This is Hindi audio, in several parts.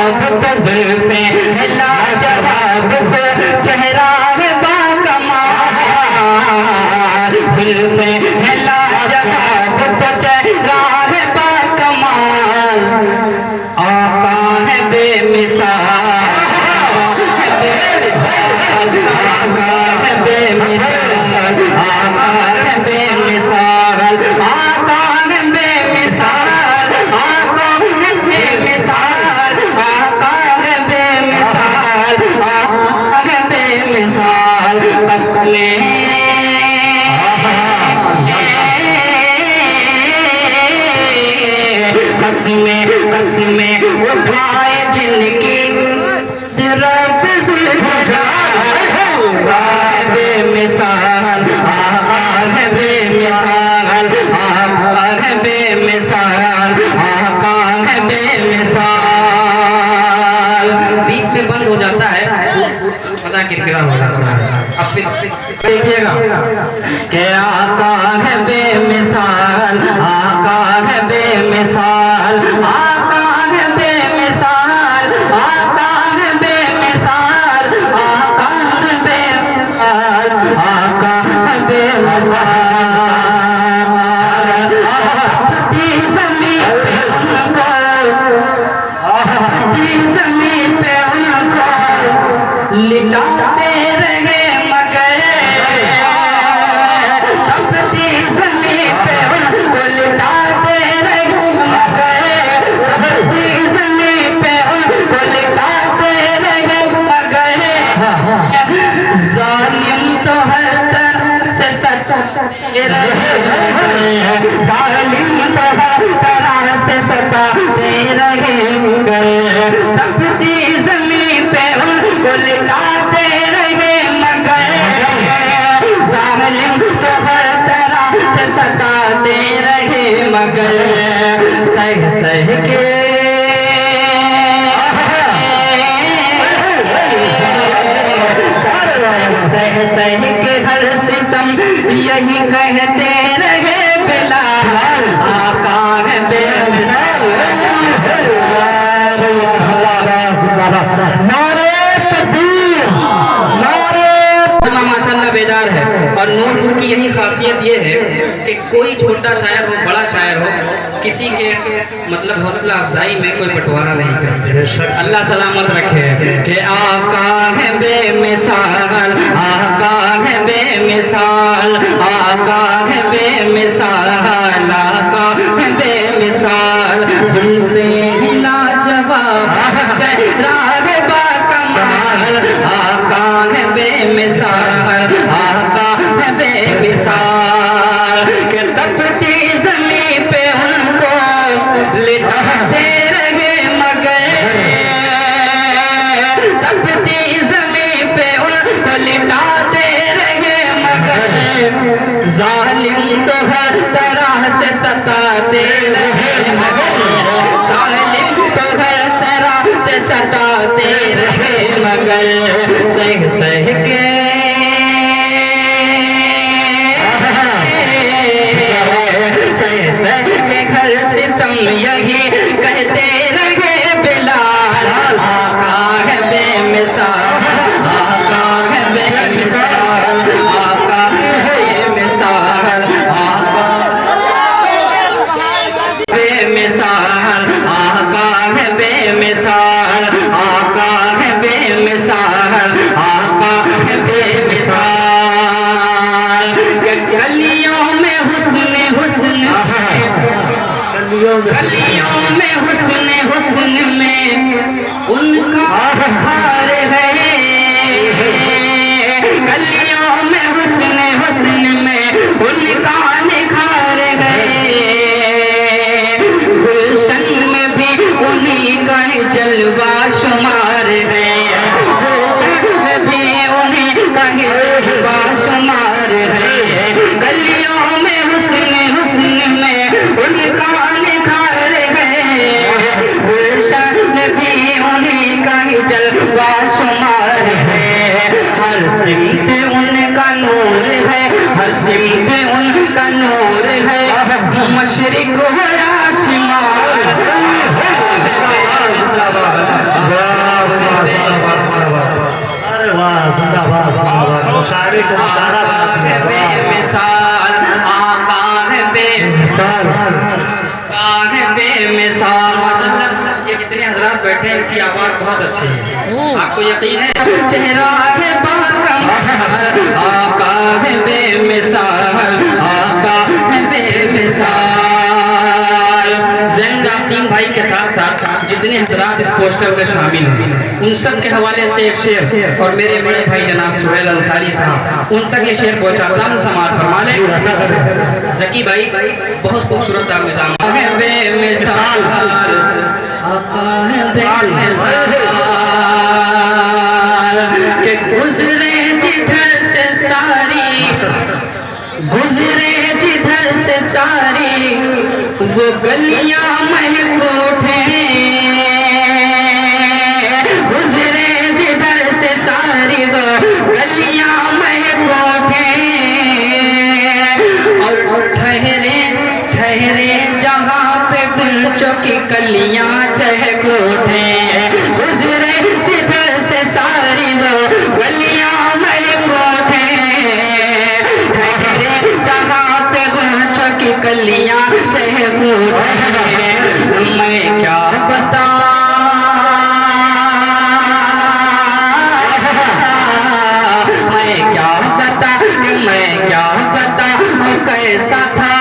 तो जुल्फे लाजवाब तो चेहरा है बाकमाल, जुल्फे लाजवाब तो चेहरा है बाकमाल, आका है बेमिसाल, आका है बेमिसाल, आका है बेमिसाल, आका है बेमिसाल, आका है बेमिसाल, आका है बेमिसाल, आका है बेमिसाल। कसमें उठाए जिनकी रब बेमिसाल, आका है बेमिसाल, आका है बेमिसाल, आका है बेमिसाल। बीच में बंद हो जाता है, पता किरकिरा हो जाता है। अब फिर देखिएगा कि आका है बेमिसाल, आका है बेमिसाल, आका है बेमिसाल, आका है बेमिसाल, आका है बेमिसाल, आका है बेमिसाल। ज़मीन पे उनको लिटाते रहे मगर, अपनी ज़मीन पे उनको लिटाते रहे मगर, अपनी ज़मीन पे उनको लिटाते रहे मगर, ज़ालिम तो हर तरह से सताते रहे, ज़ालिम तो हर तरह से सताते रहे मगर, अपनी ज़मीन पे उनको लिटाते रहे मगर, ज़ालिम तो हर तरह से सताते रहे मगर, सह सह के सह सह के हर सितम यही कहते रहे बिलाल, आका है बेमिसाल। माशाअल्लाह बेदार है। और नूर की यही खासियत ये है कि कोई छोटा शायर हो बड़ा शायर हो, किसी के मतलब हौसला अफजाई में कोई बंटवारा नहीं करते। अल्लाह सलामत रखे कि आका है बेमिसाल, आका है बेमिसाल, आका है बेमिसाल, आका है बेमिसाल, जुल्फे लाजवाब चेहरा है बाकमाल, आका है बेमिसाल, आका है बेमिसाल। कि तपती ज़मीन पे उनको लिटाते रहे मगर, तपती ज़मीन पे उनको लिटाते रहे मगर, ज़ालिम तो हर तरह से सताते रहे मगर, ज़ालिम तो हर तरह से सताते रहे मगर, सह सह के सह सह के घर सितम यही कहते रहे बिलाल, आका है बेमिसाल, आका है बेमिसाल, आका है बेमिसाल, आका बेमिसाल, आका है बेमिसाल, आका है बेमिसाल, आका है बेमिसाल। गलियों में हुस्न हुस्न गलियों में हुस्न हुस्न में उनका बहार है, गलियों में हुस्न हुस्न में उनका निखार है, गुलशन में भी उन्हीं का जलवा शुमार है, गुलशन में भी उन्हीं का जलवा शुमार है, गलियों में हुस्न हुस्न में उनका निखार है, गुलशन में भी उन्हीं का जलवा शुमार है, हर सिमत उनका नूर है, हर सिमत उनका नूर है, मशरिक हो या शिमाल, हजरात बैठे हैं, इनकी आवाज बहुत अच्छी है, आपको यकीन है? चेहरा है आका है बेमिसाल, आका है बेमिसाल। तीन भाई के साथ साथ जितने हजरात इस पोस्टर में शामिल हैं उन सब के हवाले से एक शेर, और मेरे बड़े भाई जनाब सुहेल अंसारी साहब उन तक ये शेर पहुंचाता हूँ, समाज फरमा ले। जकी भाई बहुत खूबसूरत निजाम है बेमिसाल, के गुजरे जिधर से सारी, गुजरे जिधर से सारी वो गलियां महको उठे, गुजरे जिधर से सारी वो गलियां महको उठे, और ठहरे ठहरे जहाँ पे गुलचों की कलियां चहक उठे, गुजरे जिधर से सारी वो गलियां महको उठे, ठहरे जहाँ पे गुलचों की कलियां चहक उठे। मैं क्या बताऊं, मैं क्या बताऊं कैसा था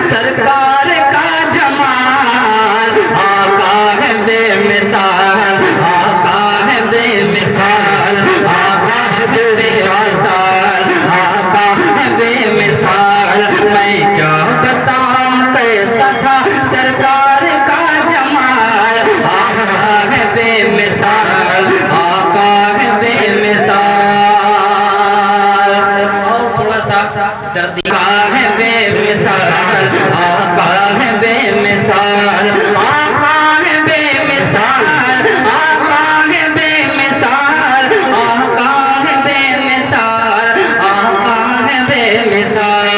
सरकार का जमाल, आका है बेमिसाल, आका है बेमिसाल, आका है बेमिसाल, आका है बेमिसाल। मैं क्या बताऊं कैसा था सरकार का जमाल, आका है बेमिसाल, आका है बेमिसाल। थोड़ा सा दर्द है बेमिसाल, आका है बेमिसाल, आका है बेमिसाल, आका है बेमिसाल, आका है बेमिसाल, आका है बेमिसाल।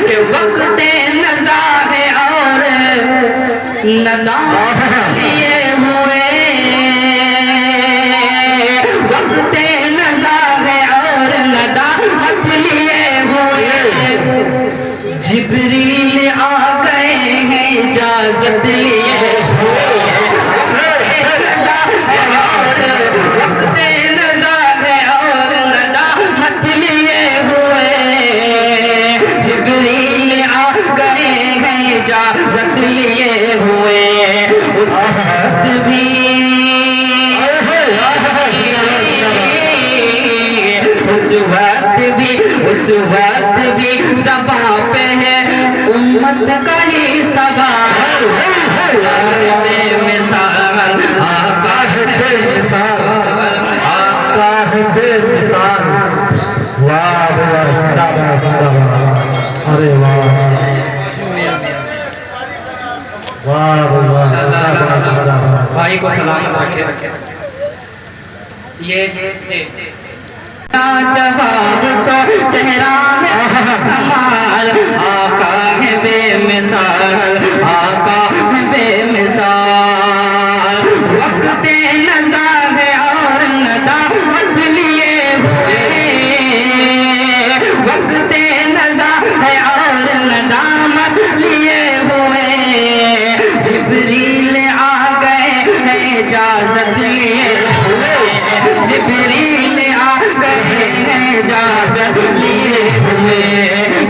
के वक्ते नज़ा है और नदा लिए हुए, वक्ते नज़ा है और नदा लिए हुए, जिब्रील आ गए हैं इजाजत लिए हुए, वक्ते नज़ा है और नदा लिए हुए, जिब्रील आ गए हैं इजाजत लिए हुए। उस वक्त भी उस वक्त भी ज़बां पे है उम्मत का ही सवाल, बेमिसाल, आका है बेमिसाल, आका है बेमिसाल। वाह अरे वाह वाह वाह, भाई को सलामत रखे। ये जवाब तो चेहरा है कमाल, आका है बेमिसाल, आका है बेमिसाल। वक्ते नज़ा है और नदामत लिए हुए, वक्ते नज़ा है और नदामत लिए हुए, जिब्रील आ गए हैं इजाज़त लिए हुए, जिब्रील आ गए हैं इजाज़त लिए हुए।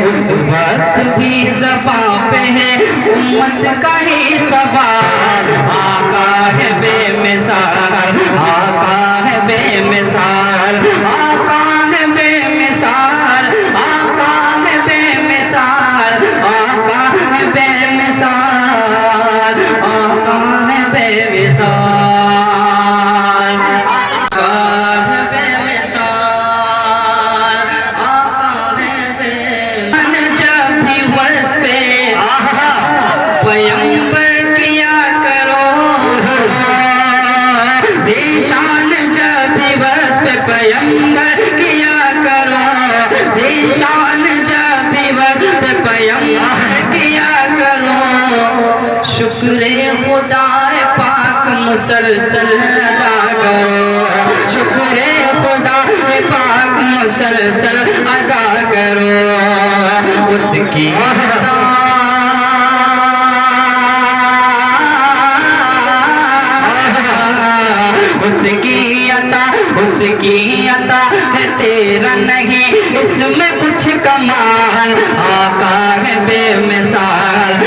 उस वक्त भी ज़बां पे है उम्मत का ही सवाल, आका है बेमिसाल, आका है बेमिसाल, आका है बेमिसाल, आका है बेमिसाल, आका है बेमिसाल, आका है बेमिसाल। शुक्र खुदा पाक मुसलसल अदा करो, शुक्र खुदा पाक मुसलसल अदा करो, उसकी उसकी अता है तेरा नहीं इसमें कुछ कमाल, आका है बेमिसाल